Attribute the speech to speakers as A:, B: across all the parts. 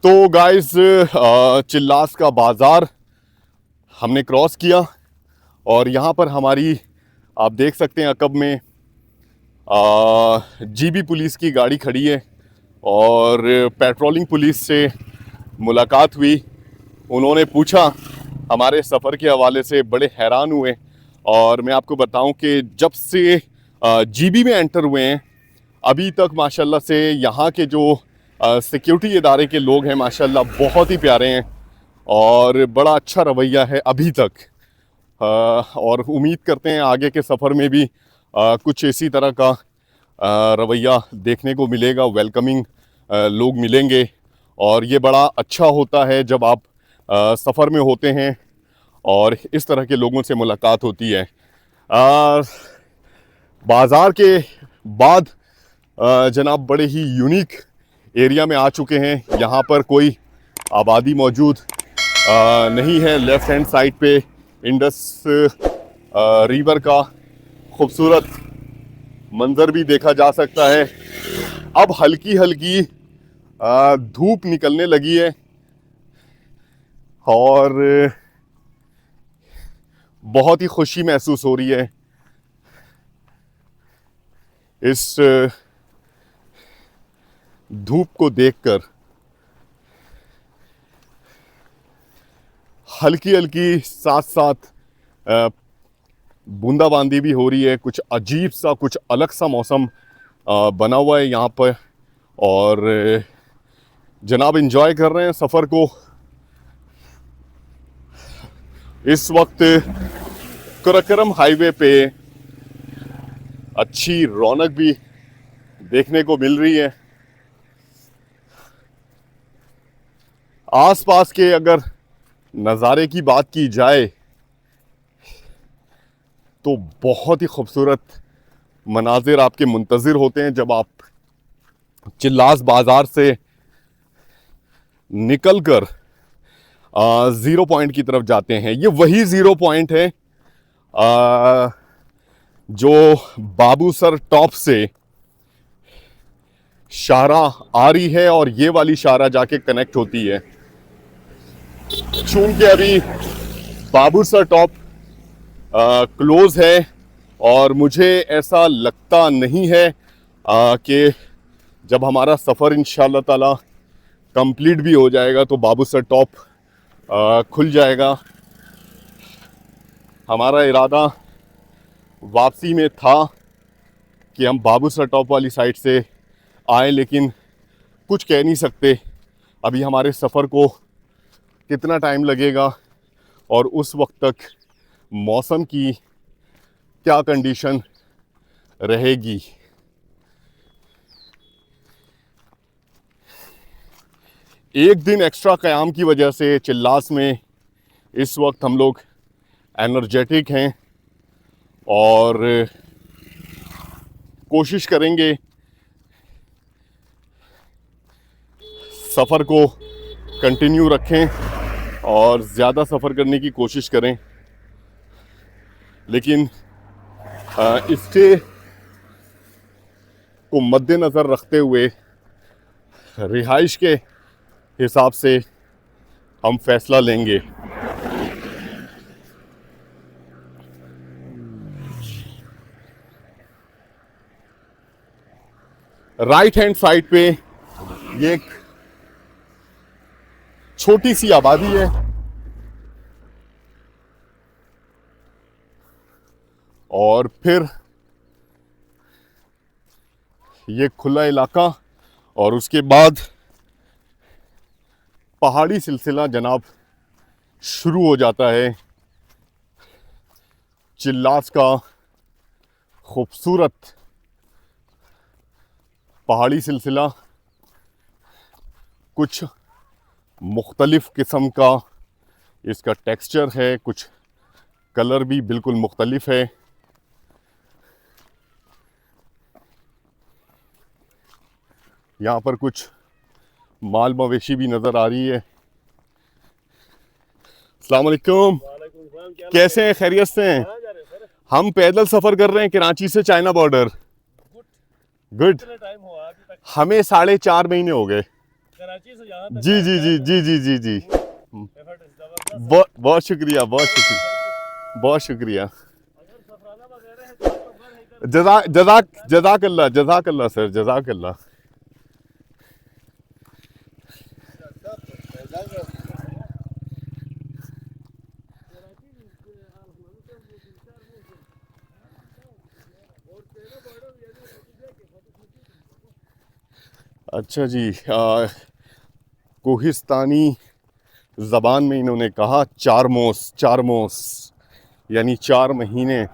A: तो गाइस चिल्लास का बाज़ार हमने क्रॉस किया और यहाँ पर हमारी आप देख सकते हैं अकब में जीबी पुलिस की गाड़ी खड़ी है और पेट्रोलिंग पुलिस से मुलाकात हुई। उन्होंने पूछा, हमारे सफ़र के हवाले से बड़े हैरान हुए। और मैं आपको बताऊं कि जब से जीबी में एंटर हुए हैं अभी तक माशाल्लाह से यहाँ के जो सिक्योरिटी इदारे के लोग हैं माशाल्लाह बहुत ही प्यारे हैं और बड़ा अच्छा रवैया है अभी तक। और उम्मीद करते हैं आगे के सफ़र में भी कुछ इसी तरह का रवैया देखने को मिलेगा। वेलकमिंग लोग मिलेंगे और ये बड़ा अच्छा होता है जब आप सफ़र में होते हैं और इस तरह के लोगों से मुलाकात होती है। बाज़ार के बाद जनाब बड़े ही यूनिक एरिया में आ चुके हैं। यहाँ पर कोई आबादी मौजूद नहीं है। लेफ़्ट हैंड साइड पे इंडस रिवर का खूबसूरत मंज़र भी देखा जा सकता है। अब हल्की हल्की धूप निकलने लगी है और बहुत ही खुशी महसूस हो रही है इस धूप को देखकर। हल्की हल्की साथ साथ बूंदाबांदी भी हो रही है। कुछ अजीब सा, कुछ अलग सा मौसम बना हुआ है यहाँ पर और जनाब एंजॉय कर रहे हैं सफ़र को। इस वक्त कराकोरम हाईवे पे अच्छी रौनक भी देखने को मिल रही है। आसपास के अगर नज़ारे की बात की जाए तो बहुत ही खूबसूरत मनाजिर आपके मुंतज़िर होते हैं जब आप चिल्लास बाज़ार से निकलकर ज़ीरो पॉइंट की तरफ जाते हैं। ये वही ज़ीरो पॉइंट है जो बाबूसर टॉप से शाहराह आ रही है और ये वाली शाहराह जाके कनेक्ट होती है। चूंकि अभी बाबूसर टॉप क्लोज है और मुझे ऐसा लगता नहीं है कि जब हमारा सफ़र इंशाअल्लाह ताला कंप्लीट भी हो जाएगा तो बाबूसर टॉप खुल जाएगा। हमारा इरादा वापसी में था कि हम बाबूसर टॉप वाली साइड से आए, लेकिन कुछ कह नहीं सकते अभी हमारे सफ़र को कितना टाइम लगेगा और उस वक्त तक मौसम की क्या कंडीशन रहेगी। एक दिन एक्स्ट्रा क़याम की वजह से चिल्लास में इस वक्त हम लोग एनर्जेटिक हैं और कोशिश करेंगे सफ़र को कंटिन्यू रखें और ज़्यादा सफ़र करने की कोशिश करें, लेकिन इसके को मद्देनज़र रखते हुए रिहाइश के हिसाब से हम फैसला लेंगे। राइट हैंड साइड पे ये एक छोटी सी आबादी है और फिर ये खुला इलाका और उसके बाद पहाड़ी सिलसिला जनाब शुरू हो जाता है। चिल्लास का खूबसूरत पहाड़ी सिलसिला कुछ मुख्तलिफ़ किस्म का इसका टेक्सचर है, कुछ कलर भी बिल्कुल मुख्तलिफ है। यहाँ पर कुछ माल मवेशी भी नज़र आ रही है। अस्सलाम वालेकुम, कैसे हैं? खैरियत से हैं? हम पैदल सफ़र कर रहे हैं कराची से चाइना बॉर्डर। गुड। हमें 4.5 महीने हो गए।
B: कराची से यहाँ तक
A: जी जी जी जी जी जी जी,
B: एफर्ट जबरदस्त।
A: बहुत बहुत शुक्रिया, बहुत शुक्रिया, बहुत शुक्रिया।
B: अगर सफराना वगैरह है तो फिर है इधर
A: जजाकल्ला जजाकल्ला सर, जजाकल्ला। अच्छा जी, कोहिस्तानी ज़बान में इन्होंने कहा चारमोस, चारमोस यानी 4 महीने।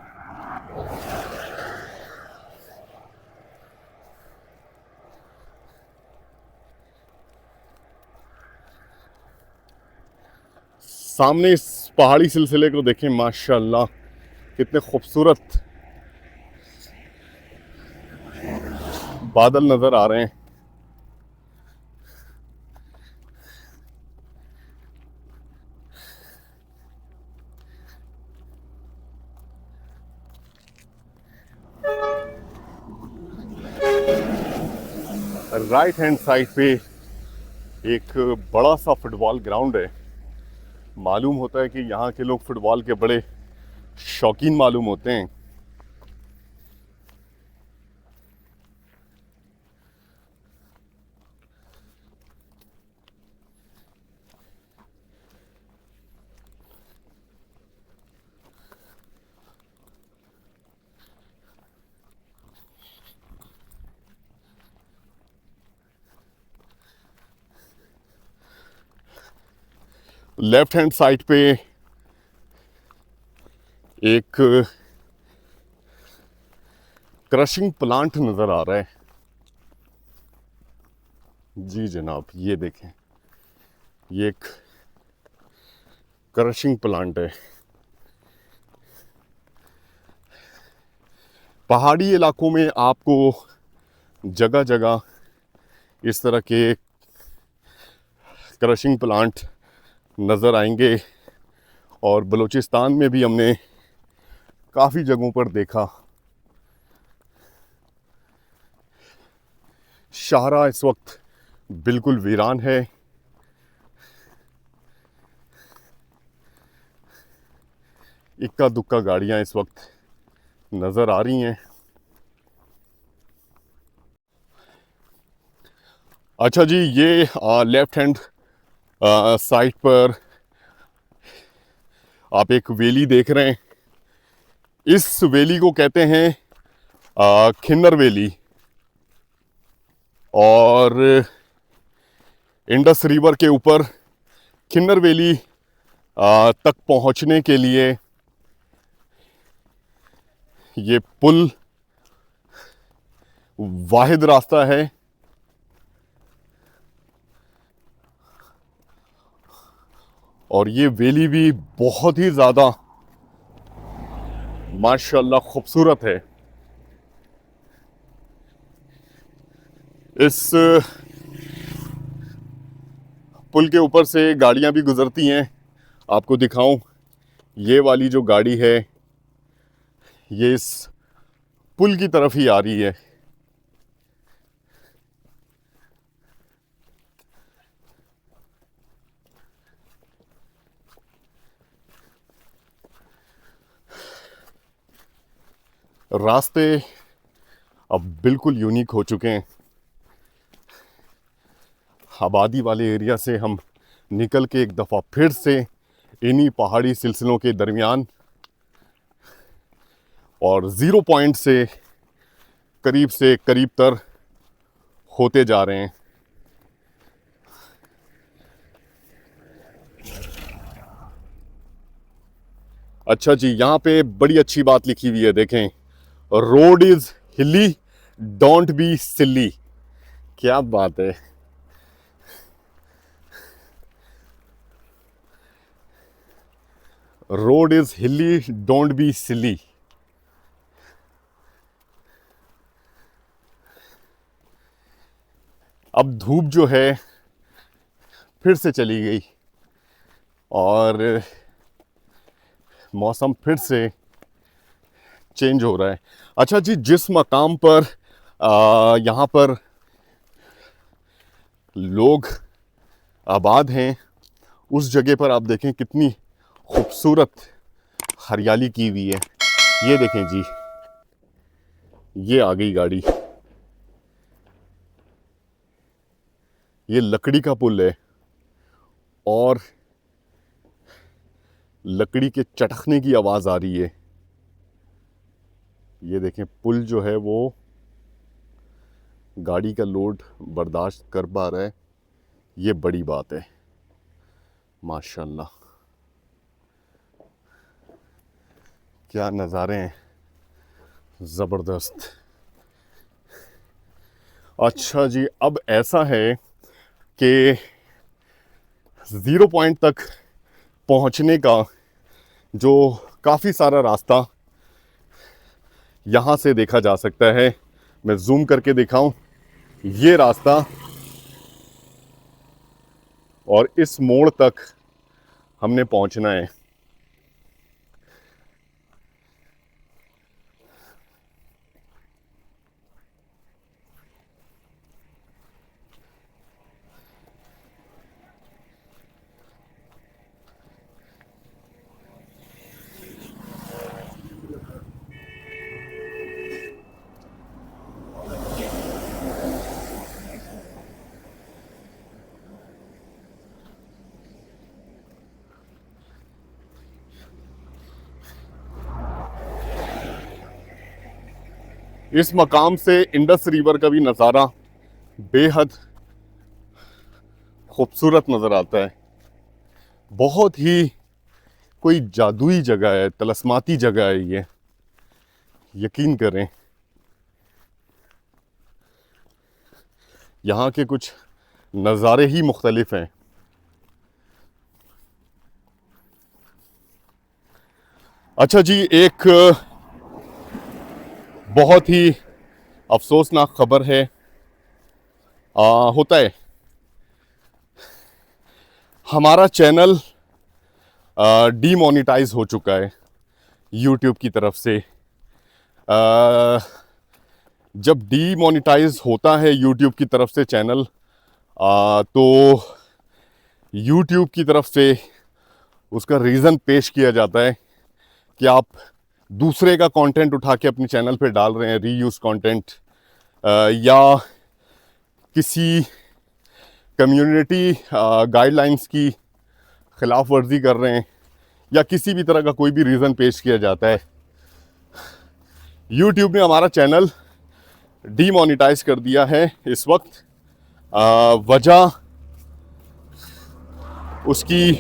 A: सामने इस पहाड़ी सिलसिले को देखें, माशाल्लाह कितने खूबसूरत बादल नज़र आ रहे हैं। राइट हैंड साइड पे एक बड़ा सा फुटबॉल ग्राउंड है। मालूम होता है कि यहाँ के लोग फुटबॉल के बड़े शौकीन मालूम होते हैं। लेफ्ट हैंड साइड पे एक क्रशिंग प्लांट नज़र आ रहा है। जी जनाब, ये देखें, ये एक क्रशिंग प्लांट है। पहाड़ी इलाकों में आपको जगह जगह इस तरह के क्रशिंग प्लांट नज़र आएंगे, और बलूचिस्तान में भी हमने काफ़ी जगहों पर देखा। शाहरा इस वक्त बिल्कुल वीरान है। इक्का दुक्का गाड़ियां इस वक्त नज़र आ रही हैं। अच्छा जी, ये लेफ्ट हैंड साइड पर आप एक वैली देख रहे हैं। इस वैली को कहते हैं खिन्नर वैली, और इंडस रिवर के ऊपर खिन्नर वैली तक पहुंचने के लिए ये पुल वाहिद रास्ता है। और ये वैली भी बहुत ही ज़्यादा माशाल्लाह खूबसूरत है। इस पुल के ऊपर से गाड़ियां भी गुजरती हैं। आपको दिखाऊं, ये वाली जो गाड़ी है ये इस पुल की तरफ ही आ रही है। रास्ते अब बिल्कुल यूनिक हो चुके हैं। आबादी वाले एरिया से हम निकल के एक दफ़ा फिर से इन्हीं पहाड़ी सिलसिलों के दरमियान और ज़ीरो पॉइंट से करीब तर होते जा रहे हैं। अच्छा जी, यहाँ पे बड़ी अच्छी बात लिखी हुई है, देखें, रोड इज हिली, डोंट बी सिली। क्या बात है। रोड इज हिली, डोंट बी सिली। अब धूप जो है फिर से चली गई और मौसम फिर से चेंज हो रहा है। अच्छा जी, जिस मकाम पर यहाँ पर लोग आबाद हैं, उस जगह पर आप देखें कितनी खूबसूरत हरियाली की हुई है। ये देखें जी, ये आ गई गाड़ी, ये लकड़ी का पुल है और लकड़ी के चटकने की आवाज़ आ रही है। ये देखें पुल जो है वो गाड़ी का लोड बर्दाश्त कर पा रहा है, ये बड़ी बात है माशाल्लाह। क्या नज़ारे हैं, ज़बरदस्त। अच्छा जी, अब ऐसा है कि ज़ीरो पॉइंट तक पहुंचने का जो काफ़ी सारा रास्ता यहाँ से देखा जा सकता है। मैं जूम करके दिखाऊं, ये रास्ता और इस मोड़ तक हमने पहुंचना है। इस मकाम से इंडस रिवर का भी नज़ारा बेहद खूबसूरत नज़र आता है। बहुत ही कोई जादुई जगह है, तलस्माती जगह है ये, यकीन करें। यहाँ के कुछ नज़ारे ही मुख्तलिफ हैं। अच्छा जी, एक बहुत ही अफसोसनाक खबर है। होता है हमारा चैनल डीमोनेटाइज हो चुका है यूट्यूब की तरफ से। जब डीमोनेटाइज होता है यूट्यूब की तरफ से चैनल, तो यूट्यूब की तरफ से उसका रीज़न पेश किया जाता है कि आप दूसरे का कंटेंट उठा के अपने चैनल पे डाल रहे हैं, रीयूज कंटेंट, या किसी कम्युनिटी गाइडलाइंस की खिलाफ वर्जी कर रहे हैं, या किसी भी तरह का कोई भी रीज़न पेश किया जाता है। यूट्यूब ने हमारा चैनल डीमोनेटाइज कर दिया है इस वक्त। वजह उसकी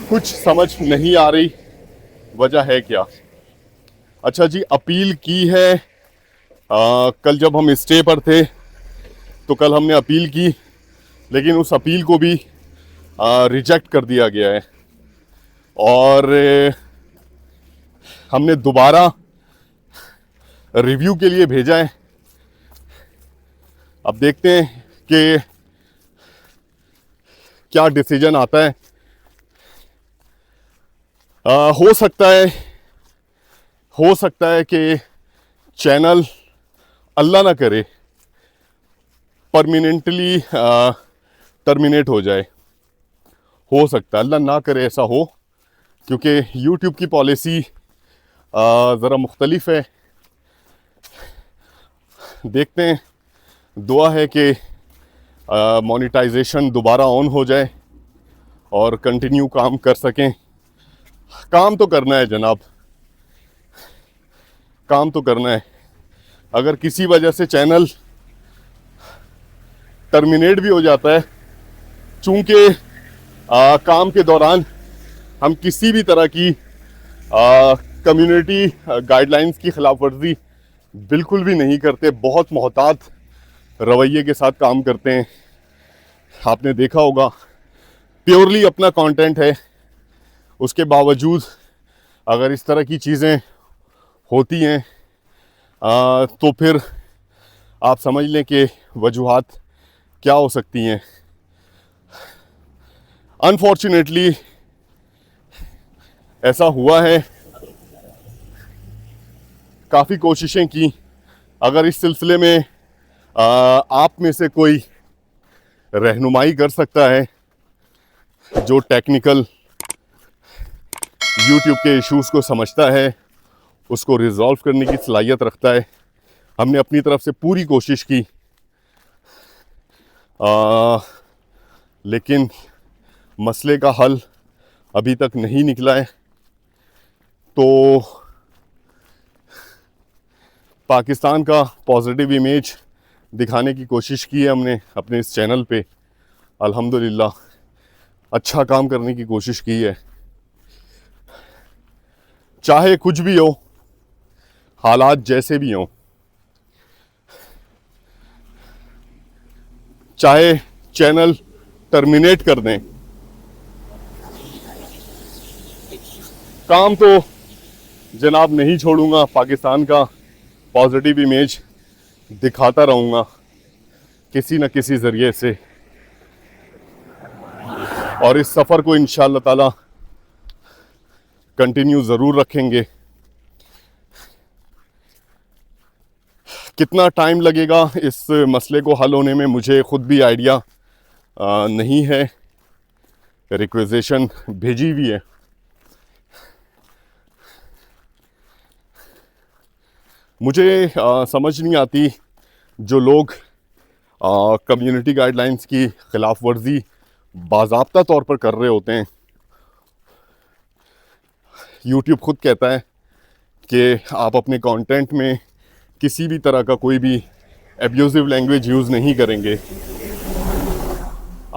A: कुछ समझ नहीं आ रही, वजह है क्या। अच्छा जी, अपील की है। कल जब हम स्टे पर थे तो कल हमने अपील की, लेकिन उस अपील को भी रिजेक्ट कर दिया गया है और हमने दोबारा रिव्यू के लिए भेजा है। अब देखते हैं कि क्या डिसीजन आता है। हो सकता है कि चैनल अल्लाह ना करे परमानेंटली टर्मिनेट हो जाए। हो सकता है, अल्लाह ना करे ऐसा हो, क्योंकि यूट्यूब की पॉलिसी ज़रा मुख्तलिफ है। देखते हैं, दुआ है कि मोनेटाइजेशन दोबारा ऑन हो जाए और कंटिन्यू काम कर सकें। काम तो करना है जनाब, काम तो करना है। अगर किसी वजह से चैनल टर्मिनेट भी हो जाता है, चूँकि काम के दौरान हम किसी भी तरह की कम्युनिटी गाइडलाइंस की खिलाफ वर्जी बिल्कुल भी नहीं करते, बहुत मोहतात रवैये के साथ काम करते हैं। आपने देखा होगा, प्योरली अपना कंटेंट है, उसके बावजूद अगर इस तरह की चीज़ें होती हैं तो फिर आप समझ लें कि वजूहात क्या हो सकती हैं। अनफॉर्चुनेटली ऐसा हुआ है। काफ़ी कोशिशें की, अगर इस सिलसिले में आप में से कोई रहनुमाई कर सकता है जो टेक्निकल यूट्यूब के इश्यूज़ को समझता है, उसको रिजॉल्व करने की सलाहियत रखता है। हमने अपनी तरफ से पूरी कोशिश की, लेकिन मसले का हल अभी तक नहीं निकला है। तो पाकिस्तान का पॉजिटिव इमेज दिखाने की कोशिश की है हमने अपने इस चैनल पे। अल्हम्दुलिल्लाह अच्छा काम करने की कोशिश की है। चाहे कुछ भी हो, हालात जैसे भी हों, चाहे चैनल टर्मिनेट कर दें, काम तो जनाब नहीं छोड़ूंगा। पाकिस्तान का पॉजिटिव इमेज दिखाता रहूँगा किसी न किसी ज़रिए से, और इस सफ़र को इंशाअल्लाह ताला कंटिन्यू ज़रूर रखेंगे। कितना टाइम लगेगा इस मसले को हल होने में, मुझे ख़ुद भी आइडिया नहीं है। रिक्वेजेशन भेजी हुई है। मुझे समझ नहीं आती जो लोग कम्युनिटी गाइडलाइंस की ख़िलाफ़ वर्जी बाज़ाब्ता तौर पर कर रहे होते हैं। यूट्यूब खुद कहता है कि आप अपने कंटेंट में किसी भी तरह का कोई भी एब्यूज़िव लैंग्वेज यूज़ नहीं करेंगे।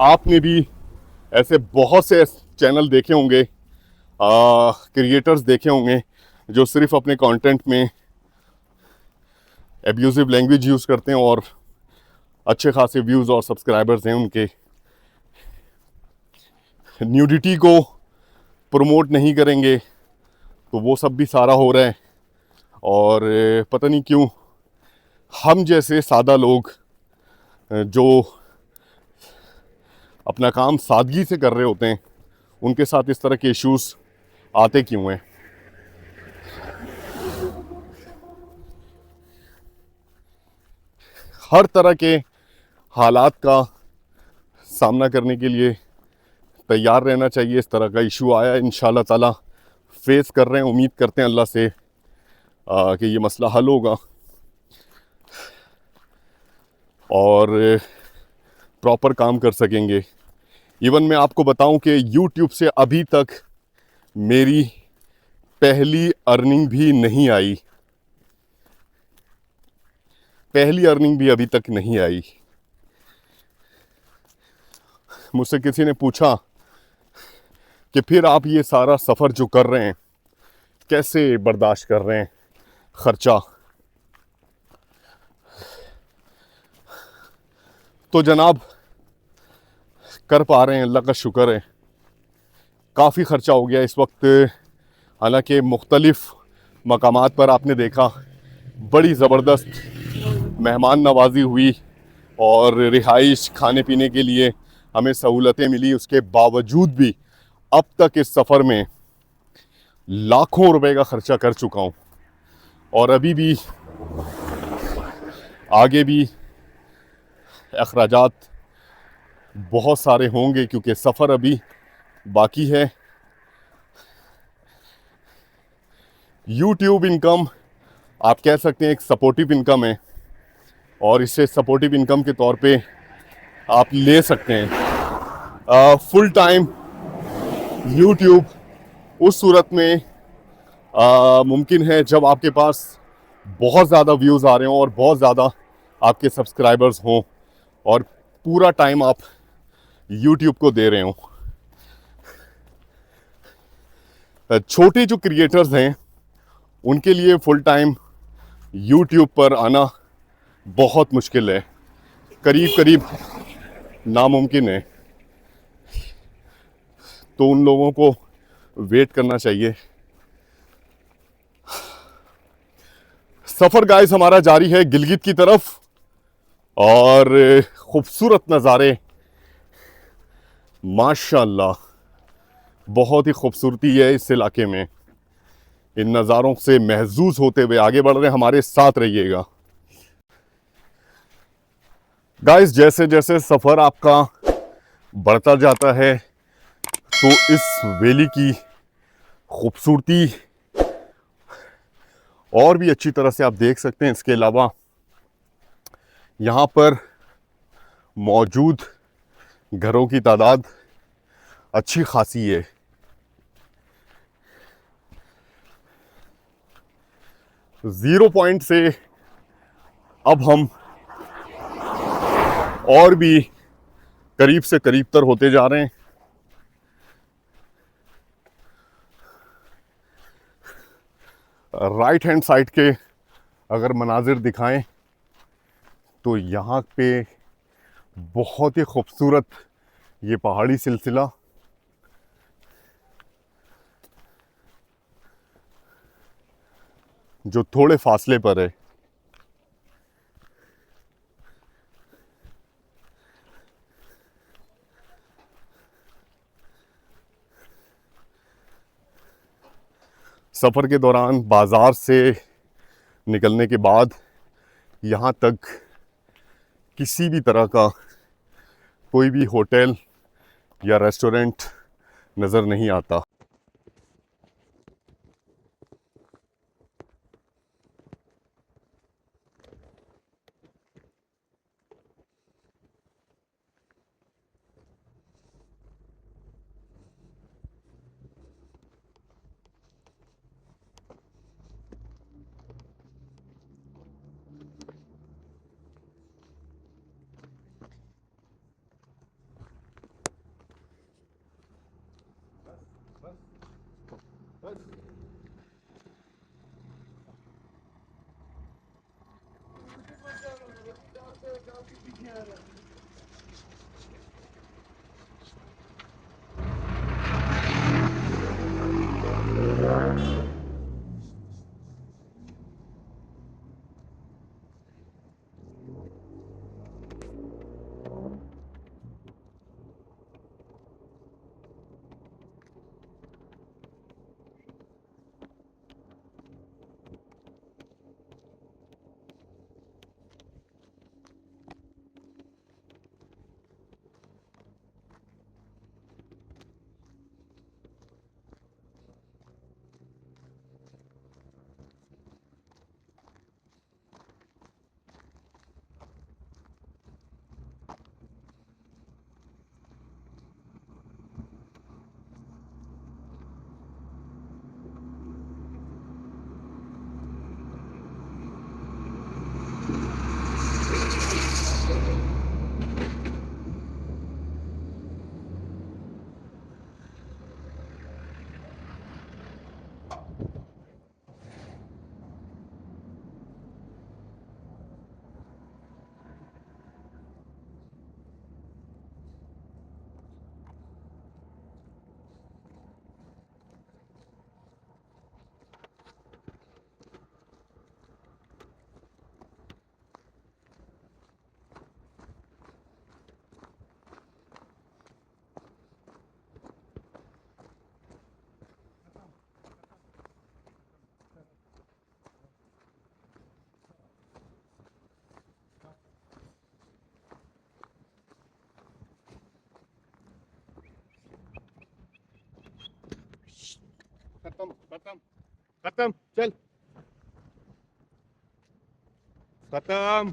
A: आपने भी ऐसे बहुत से चैनल देखे होंगे, क्रिएटर्स देखे होंगे जो सिर्फ अपने कंटेंट में एब्यूज़िव लैंग्वेज यूज़ करते हैं और अच्छे खासे व्यूज़ और सब्सक्राइबर्स हैं उनके। न्यूडिटी को प्रमोट नहीं करेंगे तो वो सब भी सारा हो रहा है। और पता नहीं क्यों हम जैसे सादा लोग जो अपना काम सादगी से कर रहे होते हैं, उनके साथ इस तरह के इश्यूज़ आते क्यों हैं। हर तरह के हालात का सामना करने के लिए तैयार रहना चाहिए। इस तरह का इशू आया, इंशाअल्लाह ताला फेस कर रहे हैं। उम्मीद करते हैं अल्लाह से कि ये मसला हल होगा और प्रॉपर काम कर सकेंगे। इवन मैं आपको बताऊं कि यूट्यूब से अभी तक मेरी पहली अर्निंग भी नहीं आई। पहली अर्निंग भी अभी तक नहीं आई। मुझसे किसी ने पूछा कि फिर आप ये सारा सफ़र जो कर रहे हैं कैसे बर्दाश्त कर रहे हैं ख़र्चा। तो जनाब कर पा रहे हैं, अल्लाह का शुक्र है। काफ़ी ख़र्चा हो गया इस वक्त। हालांकि मुख्तलिफ़ मकामात पर आपने देखा बड़ी ज़बरदस्त मेहमान नवाजी हुई और रिहाइश, खाने पीने के लिए हमें सहूलतें मिली। उसके बावजूद भी अब तक इस सफ़र में लाखों रुपए का ख़र्चा कर चुका हूँ और अभी भी आगे भी अखराजात बहुत सारे होंगे क्योंकि सफ़र अभी बाकी है। यूट्यूब इनकम आप कह सकते हैं एक सपोर्टिव इनकम है और इससे सपोर्टिव इनकम के तौर पे आप ले सकते हैं। फुल टाइम यूट्यूब उस सूरत में मुमकिन है जब आपके पास बहुत ज़्यादा व्यूज़ आ रहे हों और बहुत ज़्यादा आपके सब्सक्राइबर्स हों और पूरा टाइम आप यूट्यूब को दे रहे हों। छोटे जो क्रिएटर्स हैं उनके लिए फुल टाइम यूट्यूब पर आना बहुत मुश्किल है, करीब करीब नामुमकिन है। तो उन लोगों को वेट करना चाहिए। सफ़र गाइस हमारा जारी है गिलगित की तरफ और खूबसूरत नज़ारे माशाअल्लाह बहुत ही खूबसूरती है इस इलाके में। इन नज़ारों से महजूज होते हुए आगे बढ़ रहे हैं, हमारे साथ रहिएगा। गाइस, जैसे जैसे सफ़र आपका बढ़ता जाता है तो इस वैली की खूबसूरती और भी अच्छी तरह से आप देख सकते हैं। इसके अलावा यहाँ पर मौजूद घरों की तादाद अच्छी खासी है। ज़ीरो पॉइंट से अब हम और भी करीब से करीब तर होते जा रहे हैं। राइट हैंड साइड के अगर मनाजिर दिखाएं तो यहाँ पे बहुत ही खूबसूरत ये पहाड़ी सिलसिला, जो थोड़े फासले पर है। सफ़र के दौरान बाज़ार से निकलने के बाद यहाँ तक किसी भी तरह का कोई भी होटल या रेस्टोरेंट नज़र नहीं आता। खत्म खत्म खत्म, चल खत्म।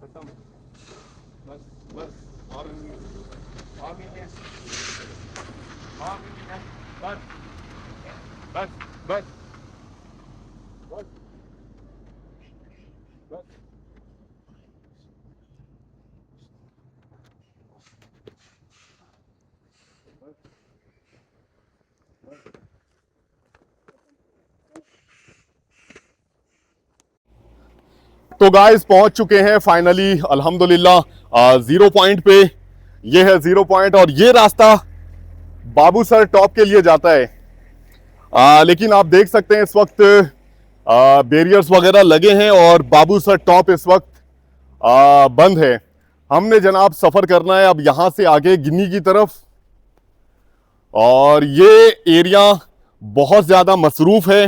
A: खत्म, बस बस, और नहीं है, बस बस बस बस बस। तो गाइस, पहुंच चुके हैं फाइनली अल्हम्दुलिल्लाह ज़ीरो पॉइंट पे। ये है ज़ीरो पॉइंट और ये रास्ता बाबूसर टॉप के लिए जाता है। लेकिन आप देख सकते हैं इस वक्त बैरियर्स वगैरह लगे हैं और बाबूसर टॉप इस वक्त बंद है। हमने जनाब सफ़र करना है अब यहाँ से आगे गिन्नी की तरफ, और ये एरिया बहुत ज़्यादा मसरूफ़ है।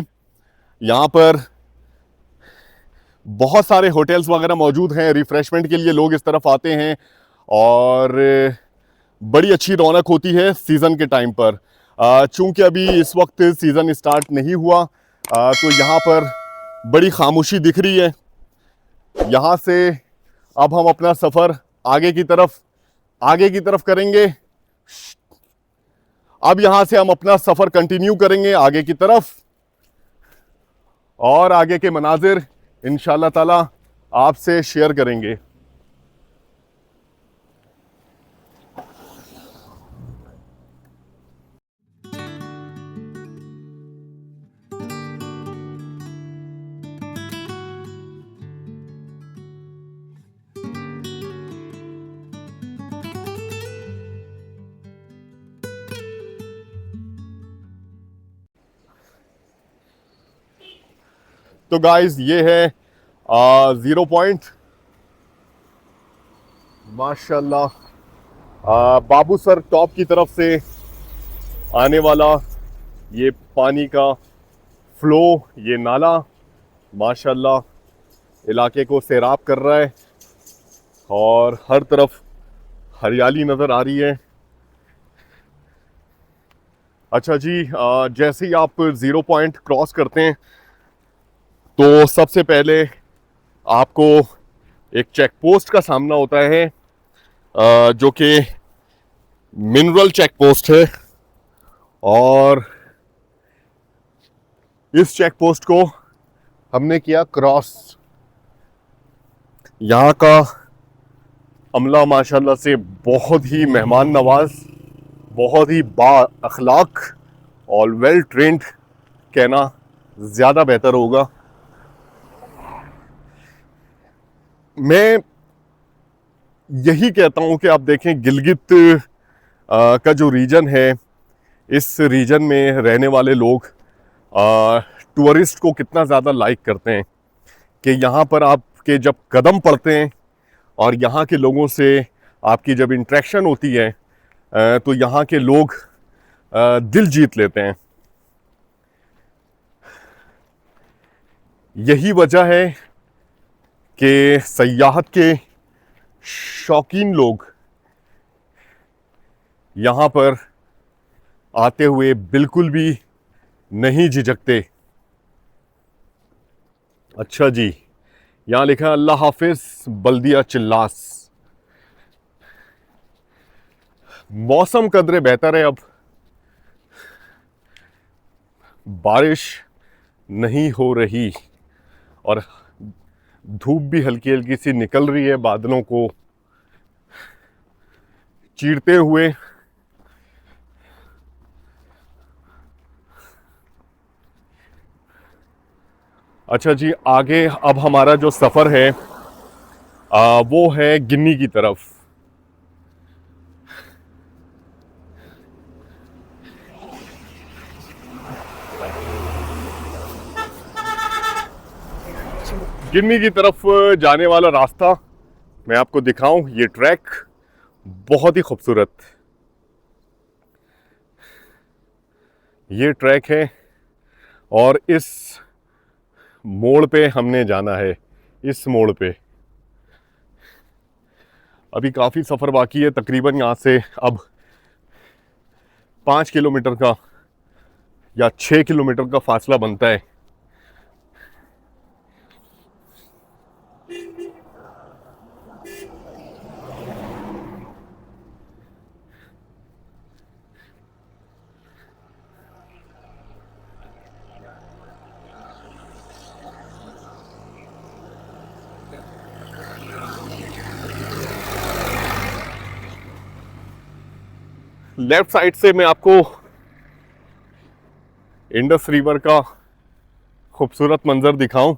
A: यहाँ पर बहुत सारे होटल्स वगैरह मौजूद हैं, रिफ्रेशमेंट के लिए लोग इस तरफ आते हैं और बड़ी अच्छी रौनक होती है सीज़न के टाइम पर। चूंकि अभी इस वक्त सीज़न स्टार्ट नहीं हुआ, तो यहाँ पर बड़ी खामोशी दिख रही है। यहाँ से अब हम अपना सफ़र आगे की तरफ करेंगे। अब यहाँ से हम अपना सफ़र कंटिन्यू करेंगे आगे की तरफ, और आगे के मनाजिर इंशाअल्लाह ताला आपसे शेयर करेंगे। तो गाइस ये है 0 पॉइंट। माशाल्लाह, बाबू सर टॉप की तरफ से आने वाला ये पानी का फ्लो, ये नाला माशाल्लाह इलाके को सैराब कर रहा है और हर तरफ हरियाली नज़र आ रही है। अच्छा जी, जैसे ही आप 0 पॉइंट क्रॉस करते हैं तो सबसे पहले आपको एक चेक पोस्ट का सामना होता है, जो कि मिनरल चेक पोस्ट है। और इस चेक पोस्ट को हमने किया क्रॉस। यहाँ का अमला माशाल्लाह से बहुत ही मेहमान नवाज, बहुत ही बा अखलाक और वेल ट्रेंड कहना ज़्यादा बेहतर होगा। मैं यही कहता हूँ कि आप देखें गिलगित का जो रीजन है, इस रीजन में रहने वाले लोग टूरिस्ट को कितना ज़्यादा लाइक करते हैं कि यहाँ पर आपके जब कदम पड़ते हैं और यहाँ के लोगों से आपकी जब इंटरेक्शन होती है, तो यहाँ के लोग दिल जीत लेते हैं। यही वजह है कि सयाहत के शौकीन लोग यहाँ पर आते हुए बिल्कुल भी नहीं झिझकते। अच्छा जी, यहाँ लिखा है अल्लाह हाफिज बल्दिया चिल्लास। मौसम कदरे बेहतर है, अब बारिश नहीं हो रही और धूप भी हल्की हल्की सी निकल रही है बादलों को चीरते हुए। अच्छा जी, आगे अब हमारा जो सफ़र है वो है गिन्नी की तरफ। गिन्नी की तरफ जाने वाला रास्ता मैं आपको दिखाऊं, ये ट्रैक बहुत ही खूबसूरत ये ट्रैक है और इस मोड़ पे हमने जाना है। इस मोड़ पे अभी काफ़ी सफ़र बाकी है, तकरीबन यहाँ से अब 5 किलोमीटर का या 6 किलोमीटर का फासला बनता है। लेफ्ट साइड से मैं आपको इंडस रिवर का खूबसूरत मंजर दिखाऊं।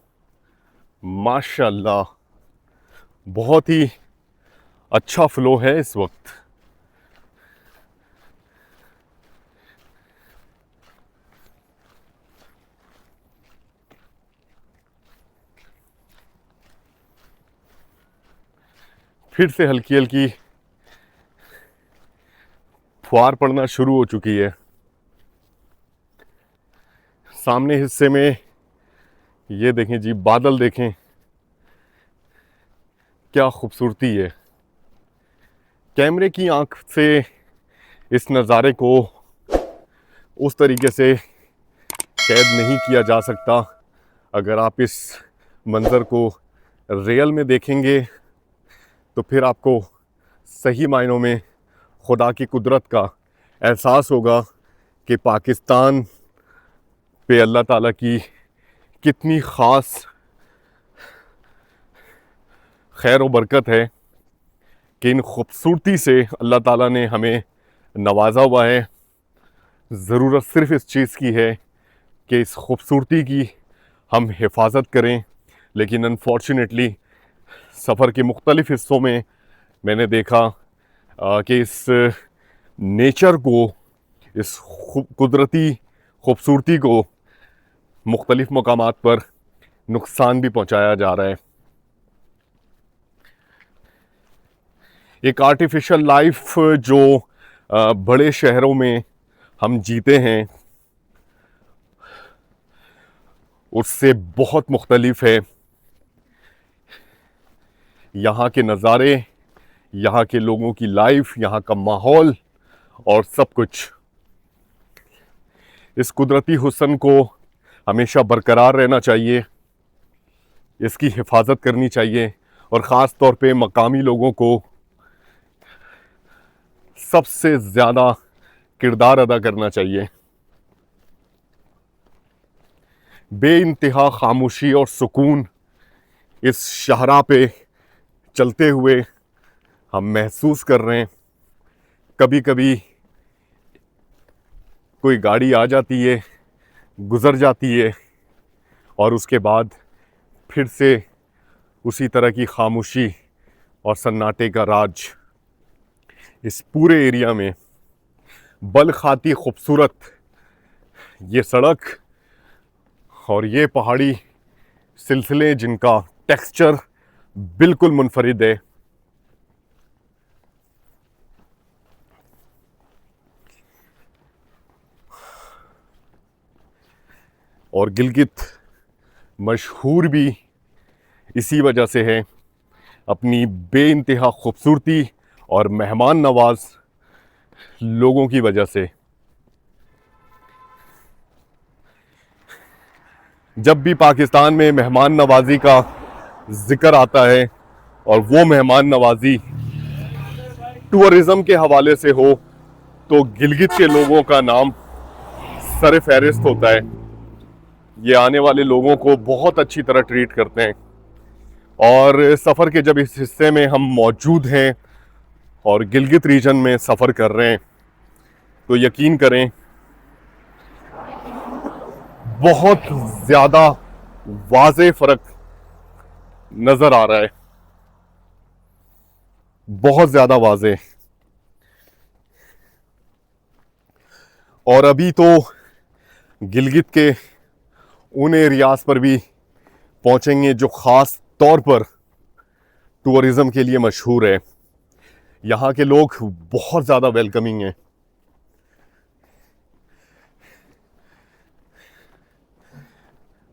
A: माशाल्लाह बहुत ही अच्छा फ्लो है इस वक्त। फिर से हल्की हल्की फुहार पड़ना शुरू हो चुकी है। सामने हिस्से में ये देखें जी, बादल देखें, क्या खूबसूरती है। कैमरे की आंख से इस नज़ारे को उस तरीके से कैद नहीं किया जा सकता। अगर आप इस मंज़र को रियल में देखेंगे तो फिर आपको सही मायनों में खुदा की कुदरत का एहसास होगा कि पाकिस्तान पे अल्लाह ताला की कितनी ख़ास खैर व बरकत है कि इन खूबसूरती से अल्लाह ताला ने हमें नवाजा हुआ है। ज़रूरत सिर्फ़ इस चीज़ की है कि इस खूबसूरती की हम हिफाजत करें। लेकिन अनफॉर्चुनेटली सफ़र के मुख्तलिफ़ हिस्सों में मैंने देखा कि इस नेचर को, इस कुदरती खूबसूरती को मुख्तलिफ़ मकामात पर नुकसान भी पहुंचाया जा रहा है। एक आर्टिफिशियल लाइफ जो बड़े शहरों में हम जीते हैं उससे बहुत मुख्तलिफ है। यहाँ के नज़ारे, यहाँ के लोगों की लाइफ, यहाँ का माहौल और सब कुछ, इस कुदरती हुस्न को हमेशा बरकरार रहना चाहिए, इसकी हिफाजत करनी चाहिए और ख़ास तौर पे मकामी लोगों को सबसे ज़्यादा किरदार अदा करना चाहिए। बेइंतहा खामोशी और सुकून इस शाहरा पे चलते हुए हम महसूस कर रहे हैं। कभी कभी कोई गाड़ी आ जाती है, गुज़र जाती है और उसके बाद फिर से उसी तरह की खामोशी और सन्नाटे का राज इस पूरे एरिया में। बल खाती खूबसूरत ये सड़क और ये पहाड़ी सिलसिले जिनका टेक्सचर बिल्कुल मुनफरिद है। और गिलगित मशहूर भी इसी वजह से है, अपनी बेइंतहा खूबसूरती और मेहमान नवाज लोगों की वजह से। जब भी पाकिस्तान में मेहमान नवाजी का जिक्र आता है और वो मेहमान नवाजी टूरिज़्म के हवाले से हो तो गिलगित के लोगों का नाम सर फहरिस्त होता है। ये आने वाले लोगों को बहुत अच्छी तरह ट्रीट करते हैं और सफ़र के जब इस हिस्से में हम मौजूद हैं और गिलगित रीजन में सफ़र कर रहे हैं तो यकीन करें बहुत ज़्यादा वाज़े फ़र्क नज़र आ रहा है, बहुत ज़्यादा वाज़े। और अभी तो गिलगित के उन एरियाज़ पर भी पहुंचेंगे जो ख़ास तौर पर टूरिज़्म के लिए मशहूर है। यहाँ के लोग बहुत ज़्यादा वेलकमिंग हैं।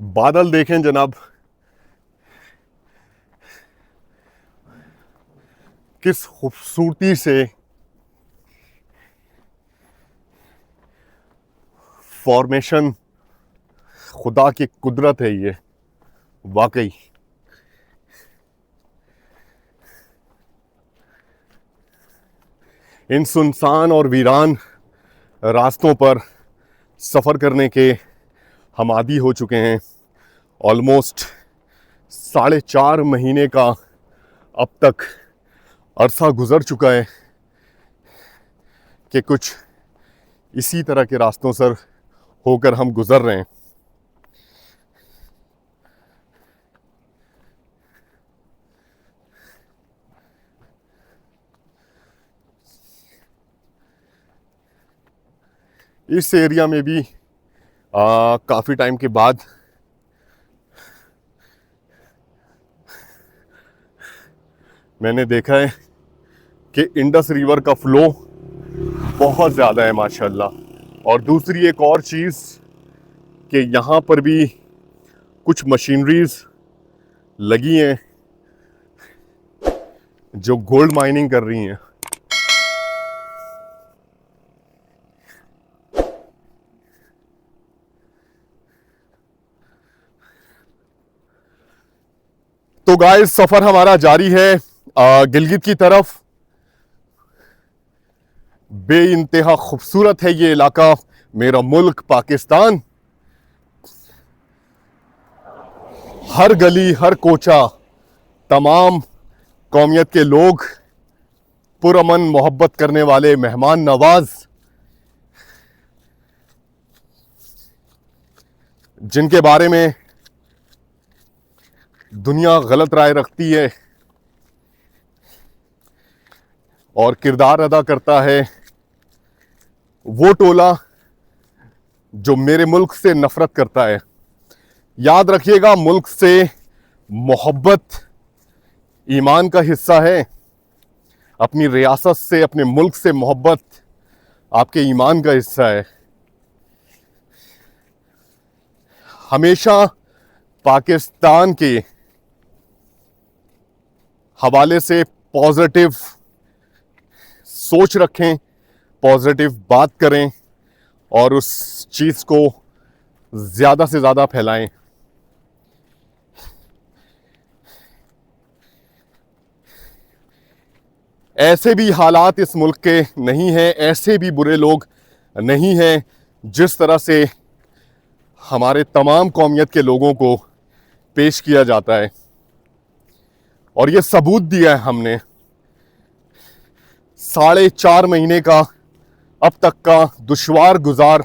A: बादल देखें जनाब, किस खूबसूरती से फॉर्मेशन, खुदा की कुदरत है ये वाकई। इन सुनसान और वीरान रास्तों पर सफ़र करने के हम आदी हो चुके हैं। ऑलमोस्ट 4.5 महीने का अब तक अरसा गुज़र चुका है कि कुछ इसी तरह के रास्तों से होकर हम गुज़र रहे हैं। इस एरिया में भी काफ़ी टाइम के बाद मैंने देखा है कि इंडस रिवर का फ़्लो बहुत ज़्यादा है माशाल्लाह। और दूसरी एक और चीज़ कि यहाँ पर भी कुछ मशीनरीज लगी हैं जो गोल्ड माइनिंग कर रही हैं। तो गाइस, सफर हमारा जारी है गिलगित की तरफ। बेइंतहा खूबसूरत है ये इलाका, मेरा मुल्क पाकिस्तान। हर गली, हर कोचा, तमाम कौमियत के लोग, पुरअमन मोहब्बत करने वाले, मेहमान नवाज, जिनके बारे में दुनिया गलत राय रखती है और किरदार अदा करता है वो टोला जो मेरे मुल्क से नफरत करता है। याद रखिएगा, मुल्क से मोहब्बत ईमान का हिस्सा है। अपनी रियासत से, अपने मुल्क से मोहब्बत आपके ईमान का हिस्सा है। हमेशा पाकिस्तान के हवाले से पॉजिटिव सोच रखें, पॉजिटिव बात करें और उस चीज़ को ज़्यादा से ज़्यादा फैलाएं। ऐसे भी हालात इस मुल्क के नहीं हैं, ऐसे भी बुरे लोग नहीं हैं जिस तरह से हमारे तमाम कौमियत के लोगों को पेश किया जाता है। और ये सबूत दिया है हमने 4.5 महीने का अब तक का दुश्वार गुजार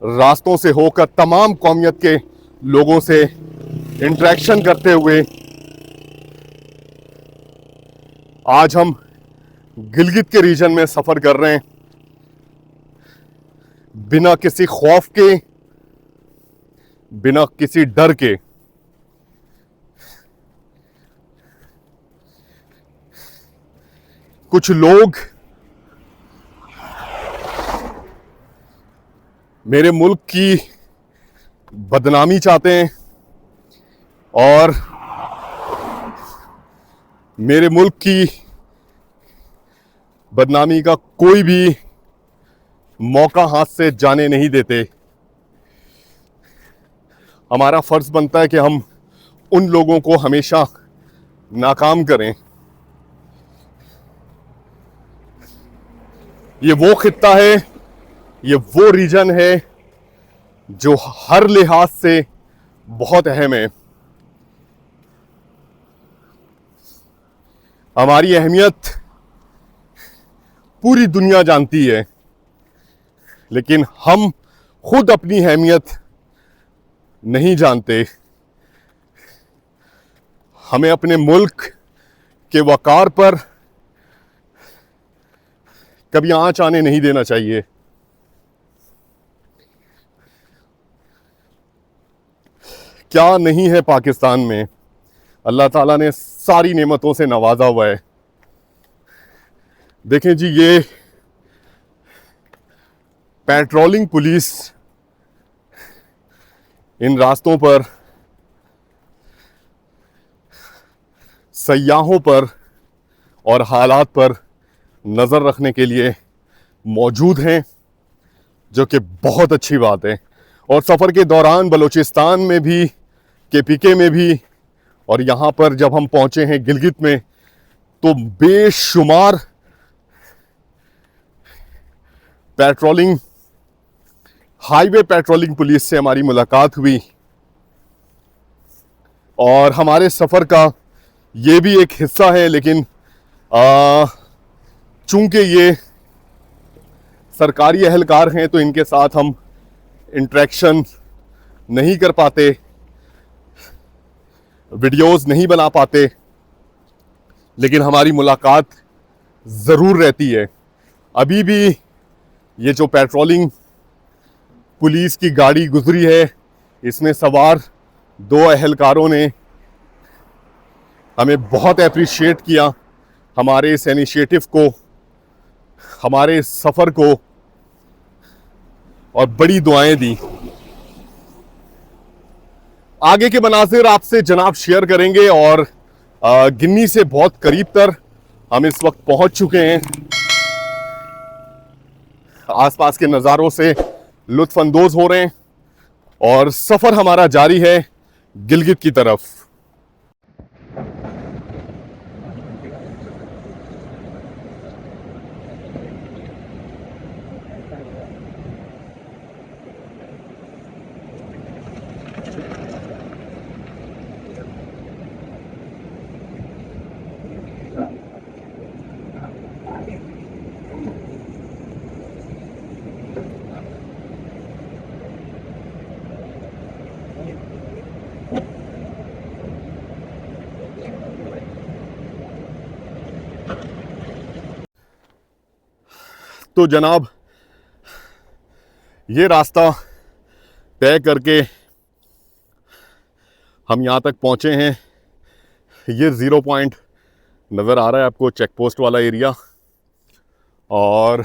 A: रास्तों से होकर, तमाम कौमियत के लोगों से इंटरेक्शन करते हुए आज हम गिलगित के रीजन में सफ़र कर रहे हैं, बिना किसी खौफ के, बिना किसी डर के। कुछ लोग मेरे मुल्क की बदनामी चाहते हैं और मेरे मुल्क की बदनामी का कोई भी मौका हाथ से जाने नहीं देते। हमारा फर्ज बनता है कि हम उन लोगों को हमेशा नाकाम करें। ये वो खित्ता है, ये वो रीजन है जो हर लिहाज से बहुत अहम है। हमारी अहमियत पूरी दुनिया जानती है, लेकिन हम खुद अपनी अहमियत नहीं जानते। हमें अपने मुल्क के वकार पर कभी आंच आने नहीं देना चाहिए। क्या नहीं है पाकिस्तान में, अल्लाह ताला ने सारी नेमतों से नवाजा हुआ है। देखें जी, ये पेट्रोलिंग पुलिस इन रास्तों पर सयाहों पर और हालात पर नज़र रखने के लिए मौजूद हैं, जो कि बहुत अच्छी बात है। और सफ़र के दौरान बलूचिस्तान में भी, KPK में भी, और यहाँ पर जब हम पहुँचे हैं गिलगित में, तो बेशुमार पेट्रोलिंग, हाईवे पेट्रोलिंग पुलिस से हमारी मुलाकात हुई। और हमारे सफ़र का ये भी एक हिस्सा है, लेकिन चूंकि ये सरकारी अहलकार हैं तो इनके साथ हम इंटरेक्शन नहीं कर पाते, वीडियोस नहीं बना पाते, लेकिन हमारी मुलाकात ज़रूर रहती है। अभी भी ये जो पेट्रोलिंग पुलिस की गाड़ी गुजरी है, इसमें सवार 2 अहलकारों ने हमें बहुत अप्रिशिएट किया, हमारे इस इनिशिएटिव को, हमारे इस सफ़र को, और बड़ी दुआएं दी। आगे के मनाजिर आपसे जनाब शेयर करेंगे। और गिन्नी से बहुत करीब तर हम इस वक्त पहुंच चुके हैं। आसपास के नज़ारों से लुत्फ अंदोज हो रहे हैं और सफ़र हमारा जारी है गिलगित की तरफ। तो जनाब ये रास्ता तय करके हम यहाँ तक पहुँचे हैं। ये 0 पॉइंट नज़र आ रहा है आपको, चेक पोस्ट वाला एरिया। और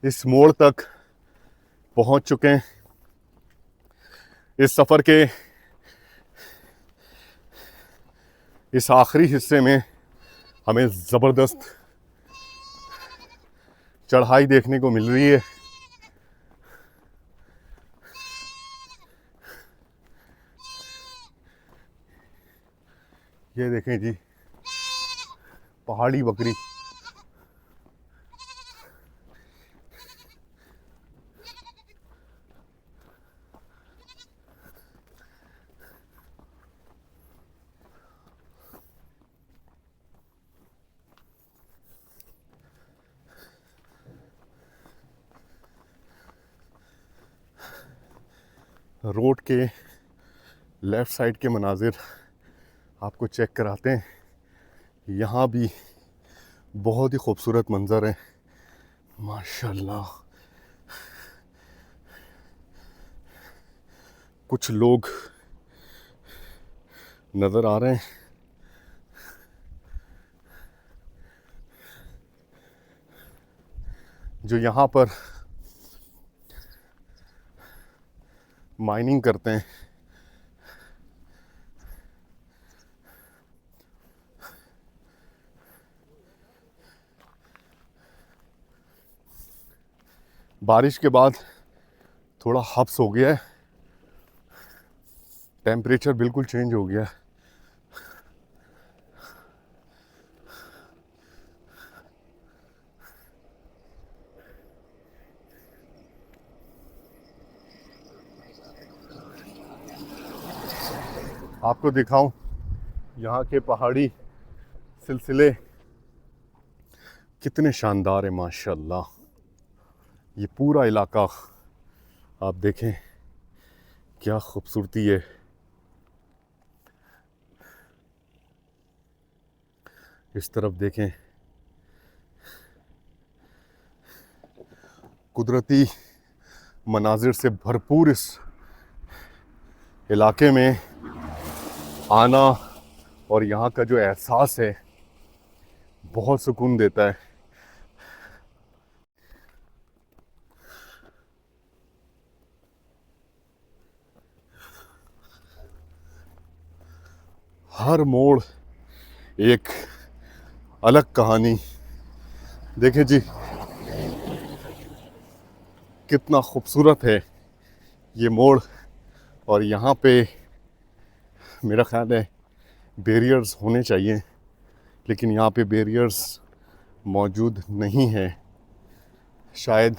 A: इस मोड़ तक पहुँच चुके हैं। इस सफ़र के इस आखिरी हिस्से में हमें ज़बरदस्त चढ़ाई देखने को मिल रही है। ये देखें जी, पहाड़ी बकरी। रोड के लेफ़्ट साइड के मनाजिर आपको चेक कराते हैं। यहाँ भी बहुत ही खूबसूरत मंज़र है माशाल्लाह। कुछ लोग नज़र आ रहे हैं। जो यहाँ पर माइनिंग करते हैं। बारिश के बाद थोड़ा हब्स हो गया है, टेम्परेचर बिल्कुल चेंज हो गया है। आपको दिखाऊं यहाँ के पहाड़ी सिलसिले कितने शानदार है माशाल्लाह। ये पूरा इलाका आप देखें क्या खूबसूरती है। इस तरफ देखें, कुदरती मनाजिर से भरपूर इस इलाके में आना और यहाँ का जो एहसास है बहुत सुकून देता है। हर मोड़ एक अलग कहानी। देखें जी कितना खूबसूरत है ये मोड़। और यहाँ पे मेरा ख्याल है बैरियर्स होने चाहिए, लेकिन यहाँ पे बैरियर्स मौजूद नहीं है। शायद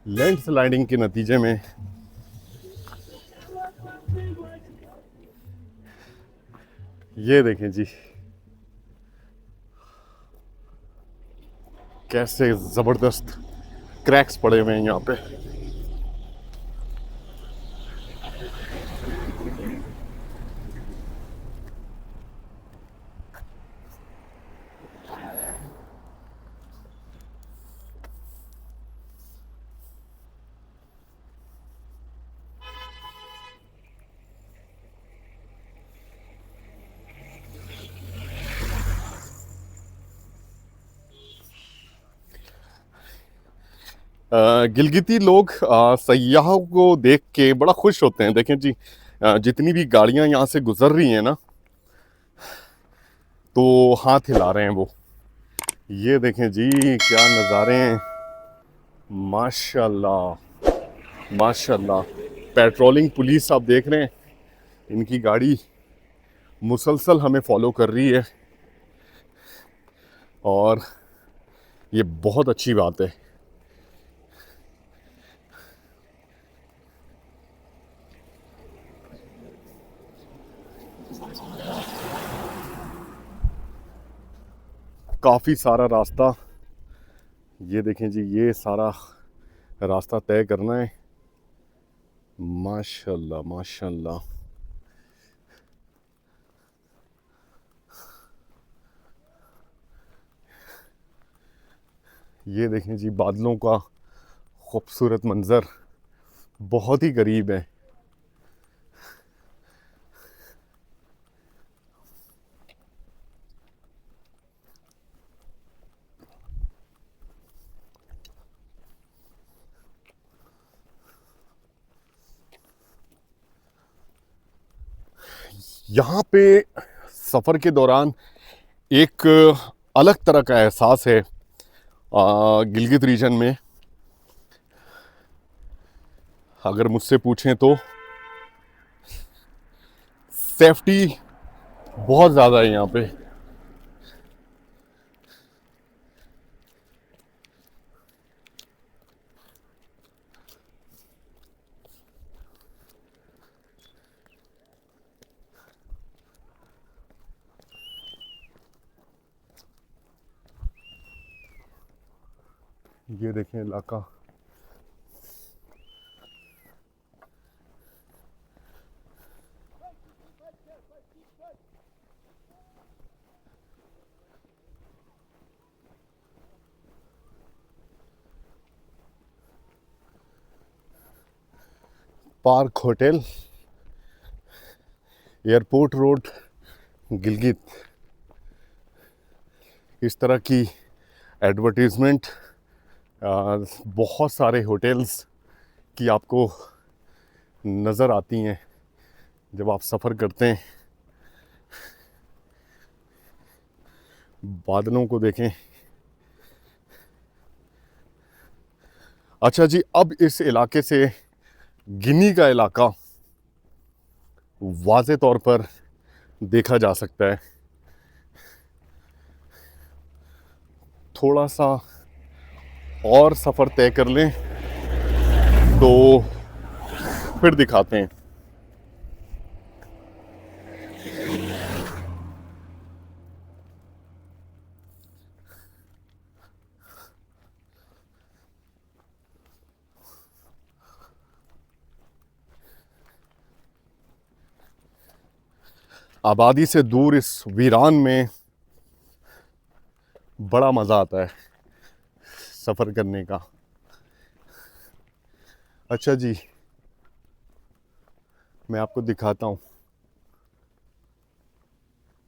A: लैंडस्लाइडिंग के नतीजे में। ये देखें जी कैसे ज़बरदस्त क्रैक्स पड़े हुए हैं यहाँ पे। गिलगिती लोग सयाहों को देख के बड़ा खुश होते हैं। देखें जी, जितनी भी गाड़ियां यहाँ से गुजर रही हैं ना, तो हाथ हिला रहे हैं वो। ये देखें जी, क्या नज़ारे हैं, माशाल्लाह माशाल्लाह। पेट्रोलिंग पुलिस आप देख रहे हैं, इनकी गाड़ी मुसलसल हमें फॉलो कर रही है, और ये बहुत अच्छी बात है। काफ़ी सारा रास्ता, ये देखें जी, ये सारा रास्ता तय करना है। माशाल्लाह माशाल्लाह। ये देखें जी, बादलों का खूबसूरत मंज़र बहुत ही करीब है। यहाँ पे सफ़र के दौरान एक अलग तरह का एहसास है गिलगित रीजन में। अगर मुझसे पूछें तो सेफ्टी बहुत ज़्यादा है यहाँ पे। ये देखें इलाका, park hotel, airport road, Gilgit. इस तरह की एडवर्टीज़मेंट बहुत सारे होटल्स की आपको नज़र आती हैं जब आप सफ़र करते हैं। बादलों को देखें। अच्छा जी, अब इस इलाके से गिनी का इलाका वाज़े तौर पर देखा जा सकता है। थोड़ा सा और सफ़र तय कर लें तो फिर दिखाते हैं। आबादी से दूर इस वीरान में बड़ा मज़ा आता है सफ़र करने का। अच्छा जी, मैं आपको दिखाता हूँ।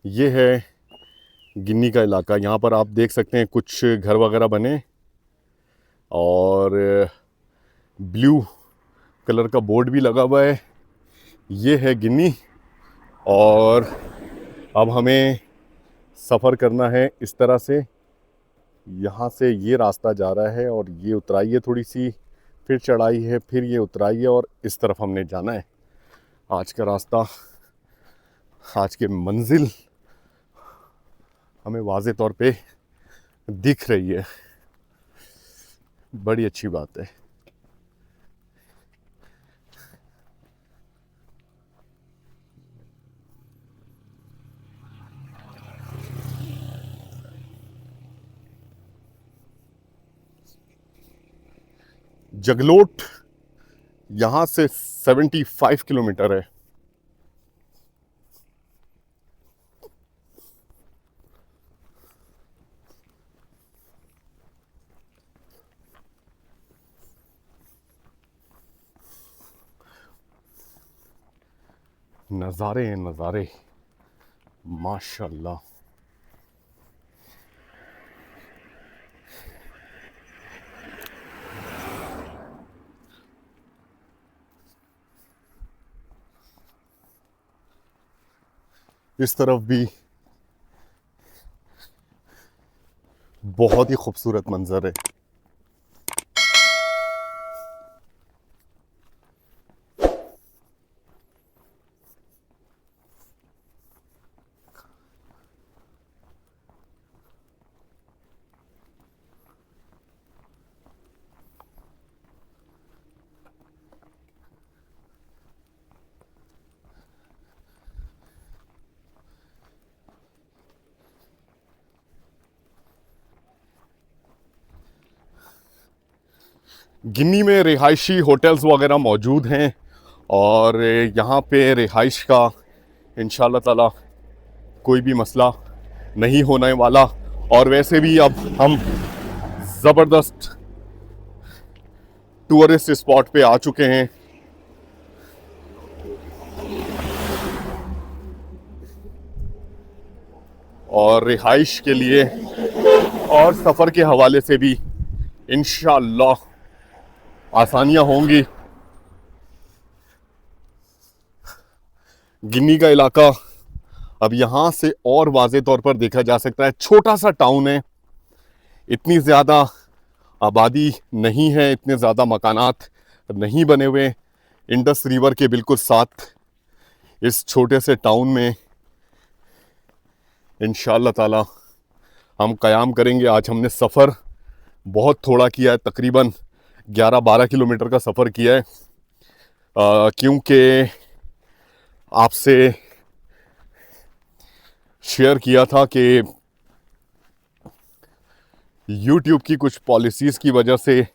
A: ये है गिन्नी का इलाका। यहाँ पर आप देख सकते हैं कुछ घर वगैरह बने, और ब्लू कलर का बोर्ड भी लगा हुआ है। ये है गिन्नी, और अब हमें सफ़र करना है इस तरह से। यहाँ से ये रास्ता जा रहा है, और ये उतराई है थोड़ी सी, फिर चढ़ाई है, फिर ये उतराई है, और इस तरफ हमने जाना है। आज का रास्ता, आज की मंजिल हमें वाज़े तौर पे दिख रही है। बड़ी अच्छी बात है। जगलोट यहाँ से 75 किलोमीटर है। नज़ारे हैं नज़ारे, माशाल्लाह। इस तरफ भी बहुत ही खूबसूरत मंजर है। गिनी में रिहायशी होटल्स वगैरह मौजूद हैं और यहाँ पे रिहाइश का इंशाल्लाह ताला कोई भी मसला नहीं होने वाला। और वैसे भी अब हम ज़बरदस्त टूरिस्ट स्पॉट पे आ चुके हैं। और रिहाइश के लिए और सफ़र के हवाले से भी इंशाल्लाह आसानियां होंगी। गिनी का इलाका अब यहाँ से और वाज़े तौर पर देखा जा सकता है, छोटा सा टाउन है, इतनी ज़्यादा आबादी नहीं है, इतने ज़्यादा मकानात नहीं बने हुए। इंडस रिवर के बिल्कुल साथ इस छोटे से टाउन में इंशाअल्लाह ताला हम क़याम करेंगे। आज हमने सफ़र बहुत थोड़ा किया है, तकरीबन 11-12 किलोमीटर का सफ़र किया है, क्योंकि आपसे शेयर किया था कि YouTube की कुछ पॉलिसीज़ की वजह से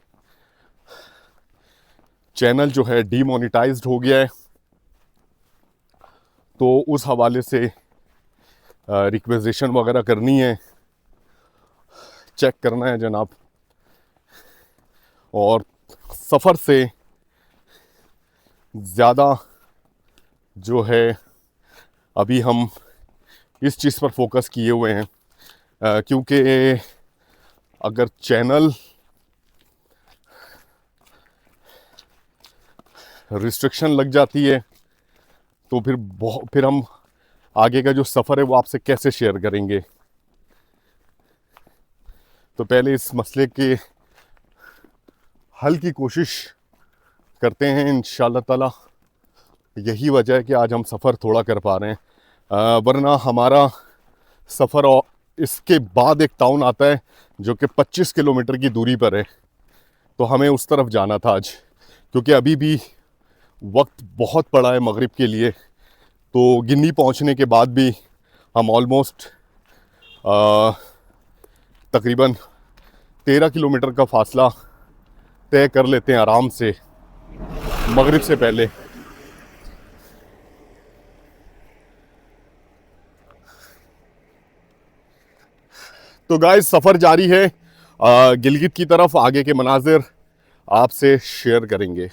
A: चैनल जो है डीमोनेटाइज्ड हो गया है, तो उस हवाले से रिक्वेजिशन वगैरह करनी है, चेक करना है जनाब। और सफ़र से ज़्यादा जो है अभी हम इस चीज़ पर फोकस किए हुए हैं, क्योंकि अगर चैनल रिस्ट्रिक्शन लग जाती है तो फिर हम आगे का जो सफ़र है वो आपसे कैसे शेयर करेंगे। तो पहले इस मसले के हल की कोशिश करते हैं इंशाअल्लाह ताला। यही वजह है कि आज हम सफ़र थोड़ा कर पा रहे हैं, वरना हमारा सफ़र और इसके बाद एक टाउन आता है जो कि 25 किलोमीटर की दूरी पर है, तो हमें उस तरफ जाना था आज, क्योंकि अभी भी वक्त बहुत पड़ा है मगरिब के लिए। तो गिन्नी पहुंचने के बाद भी हम ऑलमोस्ट तकरीबन 13 किलोमीटर का फासला तय कर लेते हैं आराम से मगरिब से पहले। तो गाइस सफ़र जारी है, गिलगित की तरफ आगे के मनाजिर आपसे शेयर करेंगे।